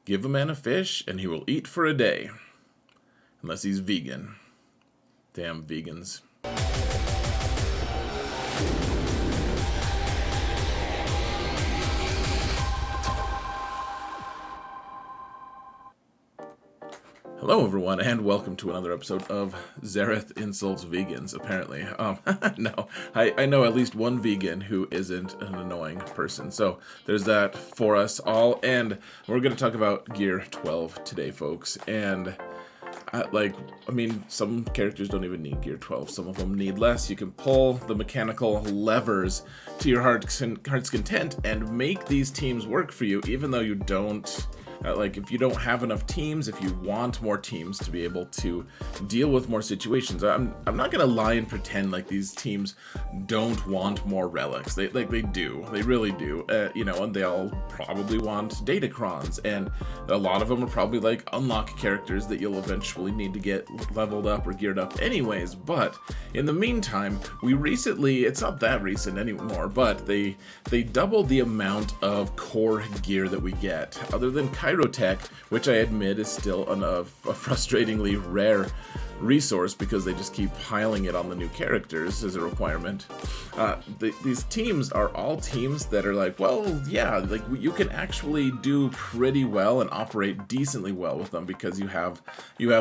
Give a man a fish, and he will eat for a day. Unless he's vegan. Damn vegans. Hello everyone, and welcome to another episode of Xerath Insults Vegans, apparently. No, I know at least one vegan who isn't an annoying person, so there's that for us all, and we're going to talk about Gear 12 today, folks, and some characters don't even need Gear 12. Some of them need less. You can pull the mechanical levers to your heart's content and make these teams work for you, even though you don't... if you don't have enough teams, if you want more teams to be able to deal with more situations, I'm not gonna lie and pretend like these teams don't want more relics. They do, they really do. And they all probably want datacrons, and a lot of them are probably like unlock characters that you'll eventually need to get leveled up or geared up anyways. But in the meantime, we recently, it's not that recent anymore, but they doubled the amount of core gear that we get, other than Tech, which I admit is still a frustratingly rare resource because they just keep piling it on the new characters as a requirement. These teams are all teams that are like, well, yeah, like you can actually do pretty well and operate decently well with them because you have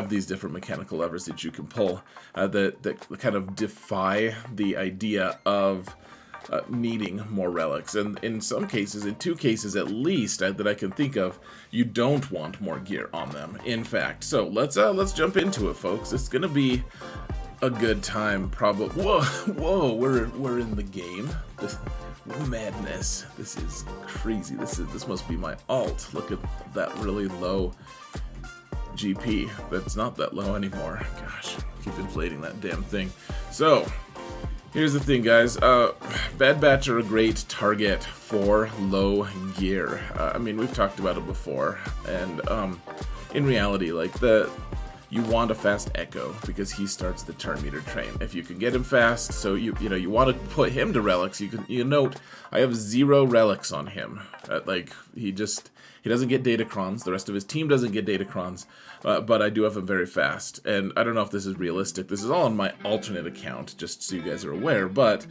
these different mechanical levers that you can pull that kind of defy the idea of needing more relics, and in some cases, in 2 cases at least that I can think of, you don't want more gear on them. In fact, so let's jump into it, folks. It's gonna be a good time, probably. Whoa, we're in the game. This madness. This is crazy. This must be my alt. Look at that really low GP. That's not that low anymore. Gosh, keep inflating that damn thing. So. Here's the thing, guys. Bad Batch are a great target for low gear. We've talked about it before, and in reality, you want a fast Echo because he starts the turn meter train. If you can get him fast, so you want to put him to relics. You note I have 0 relics on him. He doesn't get datacrons. The rest of his team doesn't get datacrons, but I do have him very fast. And I don't know if this is realistic. This is all on my alternate account, just so you guys are aware. But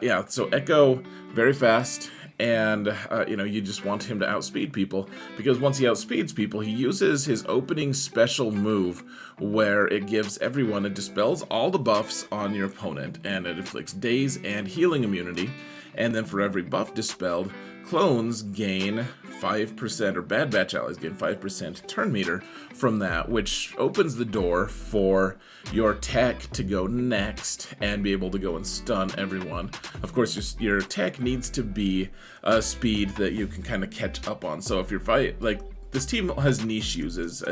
yeah, so Echo, very fast. And, you just want him to outspeed people, because once he outspeeds people, he uses his opening special move where it gives everyone, it dispels all the buffs on your opponent, and it inflicts daze and healing immunity, and then for every buff dispelled, clones gain 5%, or Bad Batch allies gain 5% turn meter from that, which opens the door for your tech to go next and be able to go and stun everyone. Of course, your tech needs to be a speed that you can kind of catch up on. So if you're this team has niche uses,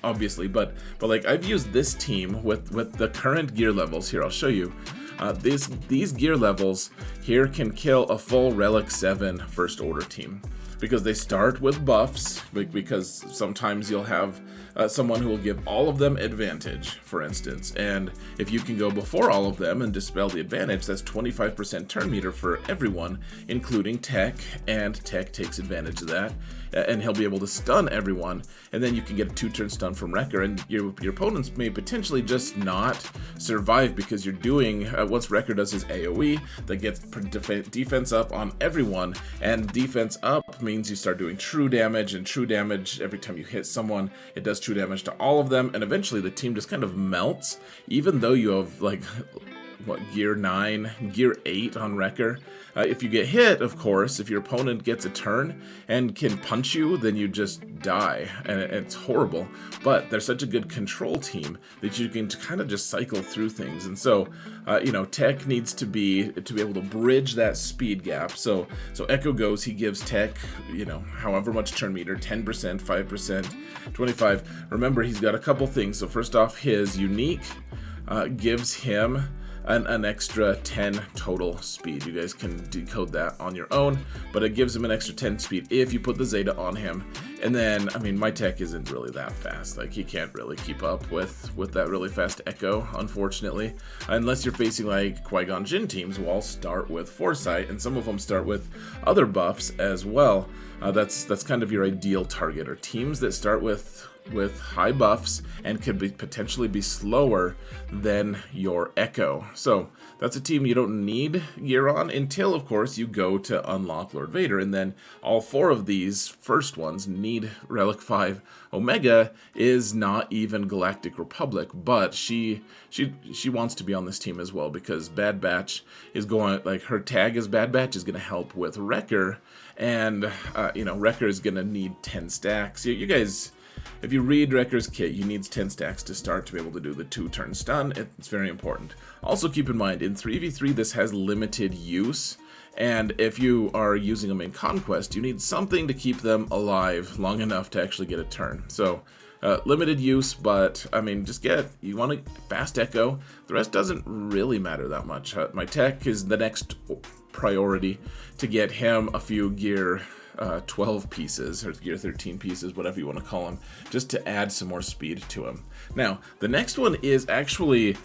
obviously, but I've used this team with the current gear levels here. I'll show you. These gear levels here can kill a full Relic 7 First Order team. Because they start with buffs, because sometimes you'll have someone who will give all of them advantage, for instance. And if you can go before all of them and dispel the advantage, that's 25% turn meter for everyone, including Tech, and Tech takes advantage of that. And he'll be able to stun everyone, and then you can get a 2-turn stun from Wrecker, and your opponents may potentially just not survive because you're doing, once Wrecker does his AoE, that gets defense up on everyone, and defense up means you start doing true damage, and true damage, every time you hit someone, it does true damage to all of them, and eventually the team just kind of melts, even though you have, Gear 9, Gear 8 on Wrecker. If you get hit, of course, if your opponent gets a turn and can punch you, then you just die, and it's horrible. But they're such a good control team that you can kind of just cycle through things. And so, Tech needs to be able to bridge that speed gap. So Echo goes, he gives Tech, however much turn meter, 10%, 5%, 25. Remember, he's got a couple things. So first off, his unique gives him an extra 10 total speed. You guys can decode that on your own, but it gives him an extra 10 speed if you put the Zeta on him. And then, I mean, my tech isn't really that fast. Like, he can't really keep up with that really fast Echo, unfortunately. Unless you're facing, like, Qui-Gon Jinn teams who all start with Foresight, and some of them start with other buffs as well. That's kind of your ideal target, or teams that start with high buffs and could potentially be slower than your Echo. So that's a team you don't need gear on until, of course, you go to unlock Lord Vader, and then all 4 of these first ones need Relic 5. Omega is not even Galactic Republic, but she wants to be on this team as well, because Bad Batch is going, like, her tag as Bad Batch is going to help with Wrecker, and Wrecker is going to need 10 stacks. You guys, if you read Wrecker's kit, you need 10 stacks to start to be able to do the 2-turn stun. It's very important. Also keep in mind, in 3v3 this has limited use, and if you are using them in Conquest, you need something to keep them alive long enough to actually get a turn. So limited use, but I mean, you want a fast Echo. The rest doesn't really matter that much. My tech is the next priority to get him a few gear 12 pieces, or gear 13 pieces, whatever you want to call them, just to add some more speed to him. Now, the next one is actually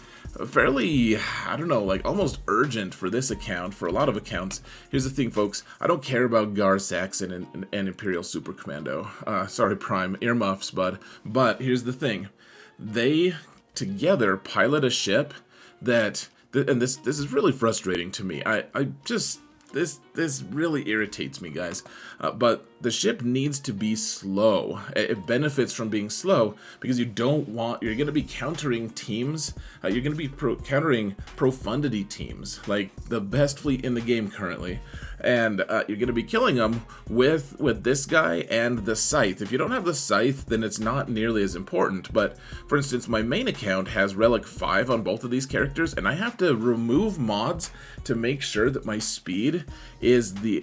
fairly, I don't know, like almost urgent for this account, for a lot of accounts. Here's the thing, folks. I don't care about Gar Saxon and Imperial Super Commando. Sorry, Prime earmuffs, bud. But here's the thing. They together pilot a ship that, and this is really frustrating to me. This really irritates me, guys. But the ship needs to be slow. It benefits from being slow because you're going to be countering teams. You're going to be countering profundity teams, like the best fleet in the game currently. And you're going to be killing them with this guy and the Scythe. If you don't have the Scythe, then it's not nearly as important. But, for instance, my main account has Relic 5 on both of these characters, and I have to remove mods to make sure that my speed is an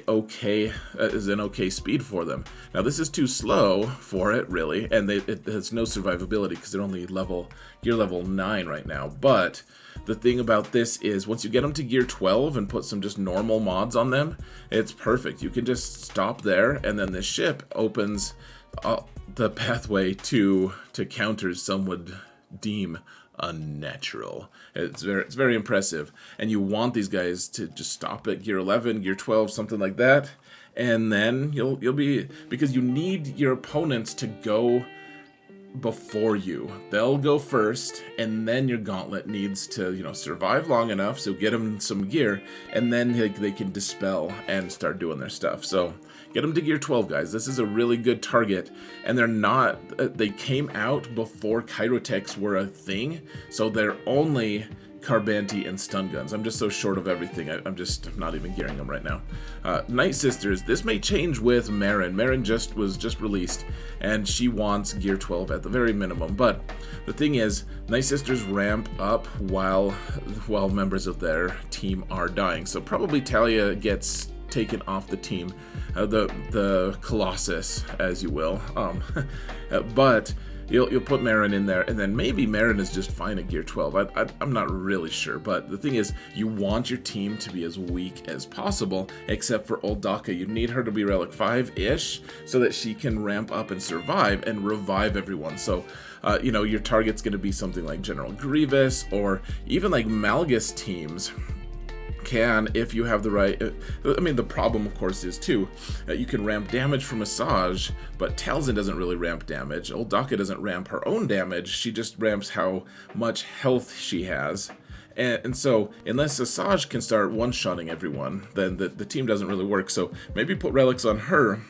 okay speed for them. Now, this is too slow for it, really, and it has no survivability because they're only gear level 9 right now. But the thing about this is, once you get them to gear 12 and put some just normal mods on them, it's perfect. You can just stop there, and then this ship opens the pathway to counters some would deem unnatural. It's very impressive, and you want these guys to just stop at gear 11, gear 12, something like that, and then you'll be, because you need your opponents to go before you. They'll go first, and then your gauntlet needs to, survive long enough, so get them some gear, and then they can dispel and start doing their stuff. So get them to gear 12, guys. This is a really good target, and they came out before Kyrotechs were a thing, so they're only Carbanti and stun guns. I'm just so short of everything. I'm not even gearing them right now. Nightsisters, this may change with Marin. Marin was just released, and she wants gear 12 at the very minimum. But the thing is, Nightsisters ramp up while members of their team are dying. So probably Talia gets taken off the team, the Colossus, as you will. But You'll put Marin in there, and then maybe Marin is just fine at gear 12. I'm not really sure, but the thing is, you want your team to be as weak as possible, except for Old Daka. You need her to be Relic 5-ish, so that she can ramp up and survive and revive everyone. So, your target's going to be something like General Grievous, or even like Malgus teams can, if you have the right, the problem of course is too, you can ramp damage from Asajj, but Talzin doesn't really ramp damage. Old Daka doesn't ramp her own damage, she just ramps how much health she has. And so, unless Asajj can start one-shotting everyone, then the team doesn't really work. So maybe put relics on her.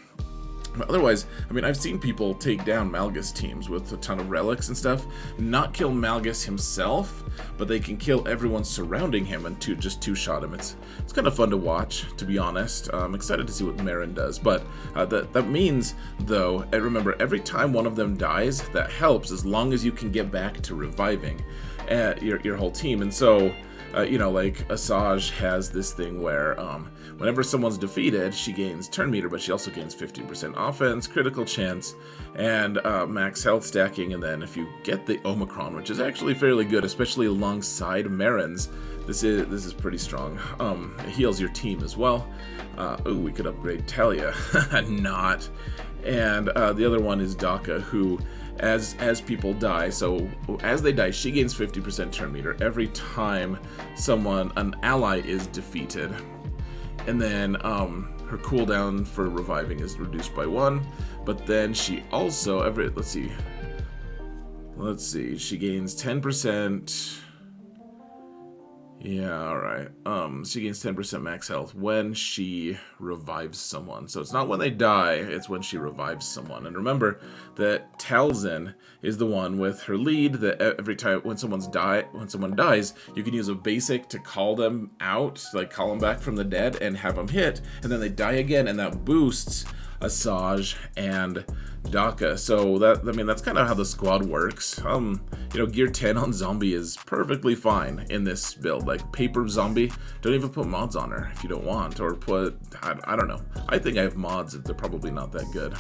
But otherwise, I've seen people take down Malgus teams with a ton of relics and stuff, not kill Malgus himself, but they can kill everyone surrounding him and just two-shot him. It's kind of fun to watch, to be honest. I'm excited to see what Marin does, but that means, though, and remember, every time one of them dies, that helps as long as you can get back to reviving your whole team. And so, like Asajj has this thing where whenever someone's defeated, she gains turn meter, but she also gains 15% offense, critical chance, and max health stacking. And then if you get the Omicron, which is actually fairly good, especially alongside Marin's, this is pretty strong. It heals your team as well. We could upgrade Talia. Not And the other one is Daka, who, as people die, so as they die, she gains 50% turn meter every time an ally is defeated. And then her cooldown for reviving is reduced by 1, but then she also, let's see, she gains 10%. Yeah, alright. She gains 10% max health when she revives someone. So it's not when they die, it's when she revives someone. And remember that Talzin is the one with her lead that every time when someone dies, you can use a basic to call them out, like call them back from the dead and have them hit, and then they die again, and that boosts Asajj and Daka. So that's kind of how the squad works. Gear 10 on zombie is perfectly fine in this build. Like paper zombie, don't even put mods on her if you don't want, or put, I don't know. I think I have mods, they're probably not that good.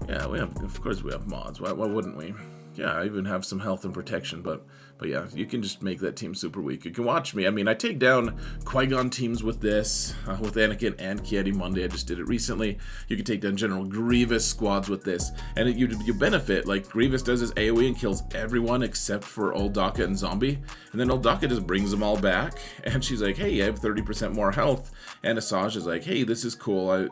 Yeah, of course we have mods. Why wouldn't we? Yeah, I even have some health and protection, but yeah, you can just make that team super weak. You can watch me. I mean, I take down Qui-Gon teams with this, with Anakin and Ki-Adi-Mundi. I just did it recently. You can take down General Grievous squads with this, and you benefit. Like, Grievous does his AoE and kills everyone except for old Daka and Zombie, and then old Daka just brings them all back, and she's like, hey, I have 30% more health, and Asajj is like, hey, this is cool,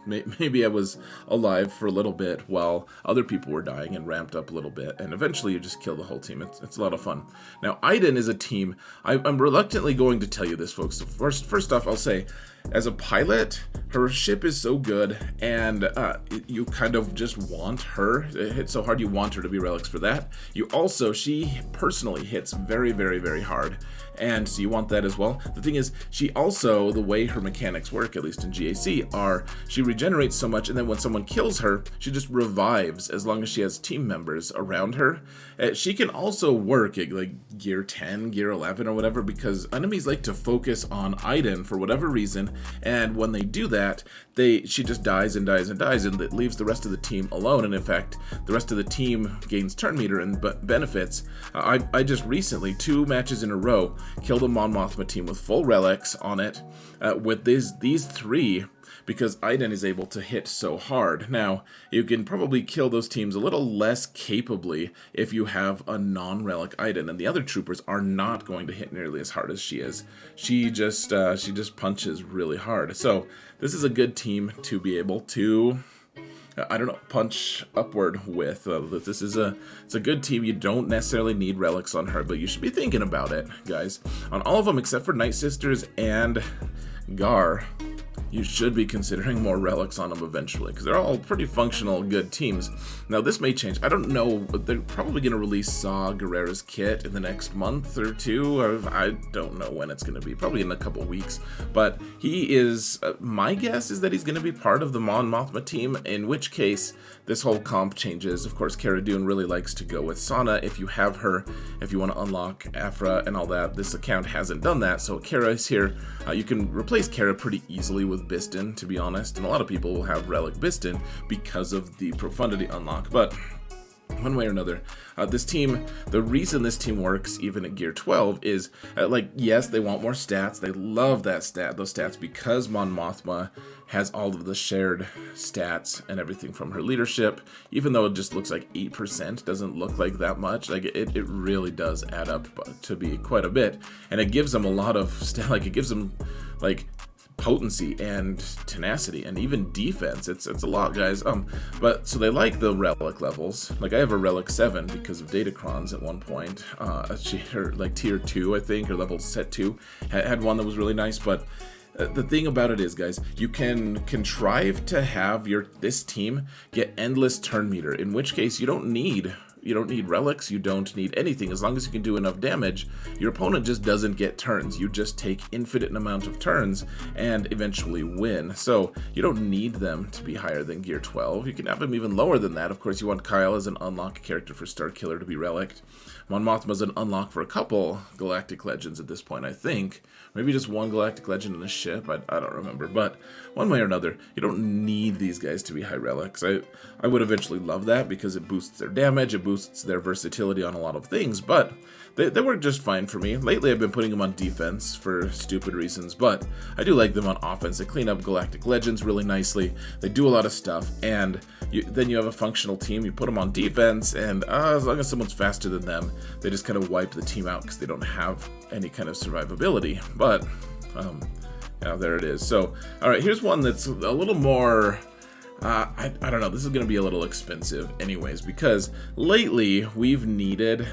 maybe I was alive for a little bit while other people were dying and ramped up a little bit, and eventually you just kill the whole team. It's a lot of fun. Now, Iden is a team. I'm reluctantly going to tell you this, folks. So first off, I'll say, as a pilot, her ship is so good, and you kind of just want her. It hits so hard, you want her to be relics for that. She personally hits very, very, very hard, and so you want that as well. The thing is, she also, the way her mechanics work, at least in GAC, she regenerates so much, and then when someone kills her, she just revives as long as she has team members around her. She can also work at like gear 10, gear 11, or whatever, because enemies like to focus on Iden for whatever reason, and when they do that, she just dies and dies and dies, and it leaves the rest of the team alone. And in fact, the rest of the team gains turn meter and benefits. I just recently, 2 matches in a row, killed a Mon Mothma team with full relics on it, with these 3, because Iden is able to hit so hard. Now, you can probably kill those teams a little less capably if you have a non-relic Iden, and the other troopers are not going to hit nearly as hard as she is. She just punches really hard. So this is a good team to be able to, punch upward with. It's a good team. You don't necessarily need relics on her, but you should be thinking about it, guys. On all of them except for Nightsisters and Gar, you should be considering more relics on them eventually, because they're all pretty functional, good teams. Now, this may change. I don't know, but they're probably going to release Saw Gerrera's kit in the next month or 2. Or I don't know when it's going to be. Probably in a couple weeks. But he is, my guess is that he's going to be part of the Mon Mothma team, in which case this whole comp changes. Of course, Cara Dune really likes to go with Sana if you have her, if you want to unlock Afra and all that. This account hasn't done that, so Cara is here. You can replace Cara pretty easily with Biston, to be honest, and a lot of people will have Relic Biston because of the Profundity unlock, but one way or another, this team, the reason this team works even at gear 12 is, yes, they want more stats, they love those stats, because Mon Mothma has all of the shared stats and everything from her leadership. Even though it just looks like 8%, doesn't look like that much, it really does add up to be quite a bit, and it gives them a lot of it gives them potency and tenacity and even defense. It's a lot, guys. But so they like the relic levels. Like, I have a relic 7 because of Datacrons at one point. Her tier 2, I think, or level set 2 had one that was really nice. But the thing about it is, guys, you can contrive to have this team get endless turn meter, in which case you don't need relics, you don't need anything. As long as you can do enough damage, your opponent just doesn't get turns. You just take infinite amount of turns and eventually win. So you don't need them to be higher than gear 12. You can have them even lower than that. Of course, you want Kyle as an unlock character for Starkiller to be relicked. Mon Mothma's an unlock for a couple Galactic Legends at this point, I think. Maybe just one Galactic Legend in a ship, I don't remember. But one way or another, you don't need these guys to be high relics. I would eventually love that because it boosts their damage, it boosts boosts their versatility on a lot of things, but they work just fine for me. Lately, I've been putting them on defense for stupid reasons, but I do like them on offense. They clean up Galactic Legends really nicely. They do a lot of stuff, and then you have a functional team. You put them on defense, and as long as someone's faster than them, they just kind of wipe the team out because they don't have any kind of survivability. But, yeah, there it is. So, all right, here's one that's a little more... I don't know, this is going to be a little expensive anyways, because lately we've needed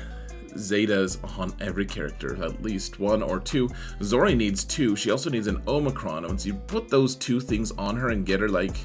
Zetas on every character, at least 1 or 2. Zorii needs 2. She also needs an Omicron. Once you put those 2 things on her and get her, like,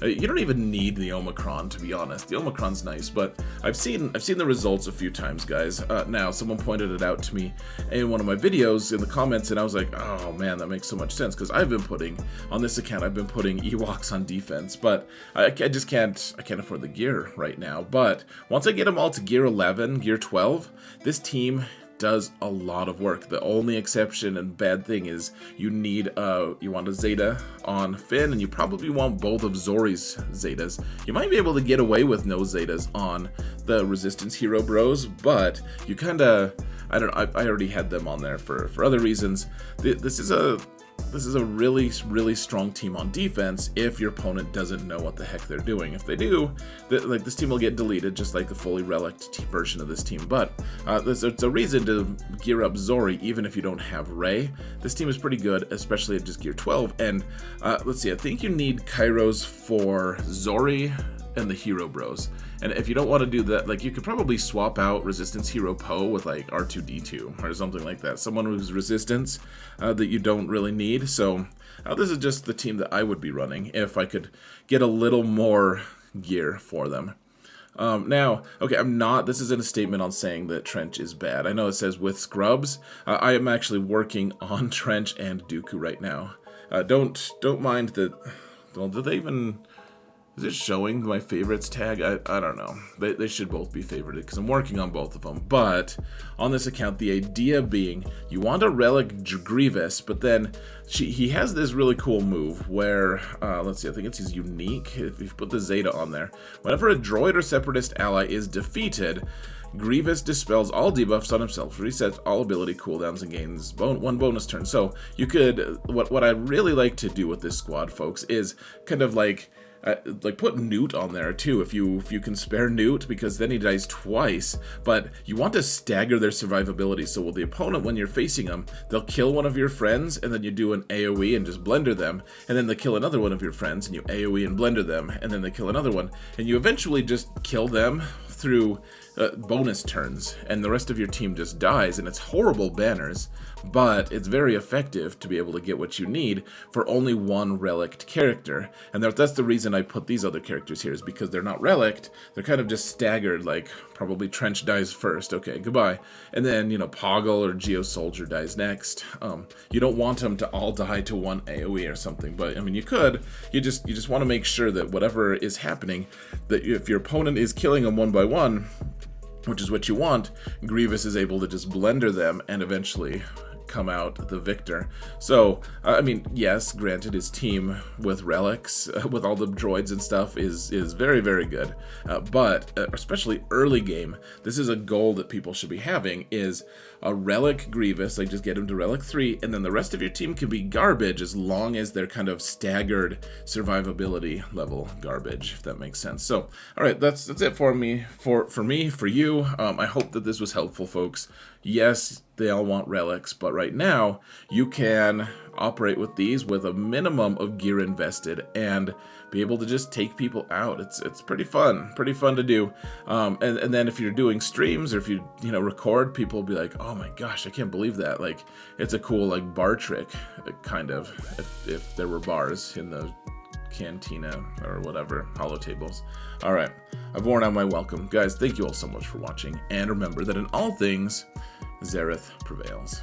you don't even need the Omicron, to be honest. The Omicron's nice, but I've seen the results a few times, guys. Now, someone pointed it out to me in one of my videos in the comments, and I was like, oh man, that makes so much sense, because I've been putting, on this account, I've been putting Ewoks on defense, but I just can't afford the gear right now. But once I get them all to gear 11, gear 12, this team does a lot of work. The only exception and bad thing is you want a Zeta on Finn, and you probably want both of Zorii's Zetas. You might be able to get away with no Zetas on the Resistance Hero Bros, but you kind of, I don't know, I already had them on there for other reasons. This is a really, really strong team on defense if your opponent doesn't know what the heck they're doing. If they do, like, this team will get deleted, just like the fully relicked version of this team. But there's a reason to gear up Zorii, even if you don't have Rey. This team is pretty good, especially at just gear 12. And let's see, I think you need Kairos for Zorii and the Hero Bros. And if you don't want to do that, like, you could probably swap out Resistance Hero Poe with, like, R2-D2 or something like that. Someone who's Resistance that you don't really need. So this is just the team that I would be running if I could get a little more gear for them. Now, okay, this isn't a statement on saying that Trench is bad. I know it says with scrubs. I am actually working on Trench and Dooku right now. Don't mind that. Well, did they even... Is it showing my favorites tag? I don't know. They should both be favorited because I'm working on both of them. But on this account, the idea being you want a relic Grievous, but then he has this really cool move where, let's see, I think it's his unique. If you put the Zeta on there, whenever a droid or separatist ally is defeated, Grievous dispels all debuffs on himself, resets all ability cooldowns, and gains 1 bonus turn. So you could, what I really like to do with this squad, folks, is kind of like put Newt on there too if you can spare Newt, because then he dies twice, but you want to stagger their survivability. So with the opponent, when you're facing them, they'll kill one of your friends and then you do an AoE and just blender them, and then they kill another one of your friends and you AoE and blender them, and then they kill another one, and you eventually just kill them through bonus turns, and the rest of your team just dies, and it's horrible banners, but it's very effective to be able to get what you need for only 1 relict character. And that's the reason I put these other characters here, is because they're not relict, they're kind of just staggered, like probably Trench dies first, okay, goodbye, and then, you know, Poggle or Geo Soldier dies next. You don't want them to all die to 1 AoE or something, but I mean, you could. You just want to make sure that whatever is happening, that if your opponent is killing them 1 by 1, which is what you want, Grievous is able to just blender them and eventually come out the victor. So, I mean, yes, granted, his team with relics, with all the droids and stuff, is very, very good. But, especially early game, this is a goal that people should be having, is a relic Grievous, like just get him to relic 3, and then the rest of your team can be garbage as long as they're kind of staggered survivability level garbage, if that makes sense. So, alright, that's it for me, for you. I hope that this was helpful, folks. Yes, they all want relics, but right now, you can operate with these with a minimum of gear invested and be able to just take people out. It's pretty fun to do. And then if you're doing streams or if you record, people will be like, oh my gosh, I can't believe that. Like, it's a cool like bar trick, kind of, if there were bars in the cantina or whatever, hollow tables. All right, I've worn out my welcome. Guys, thank you all so much for watching, and remember that in all things, Xaereth prevails.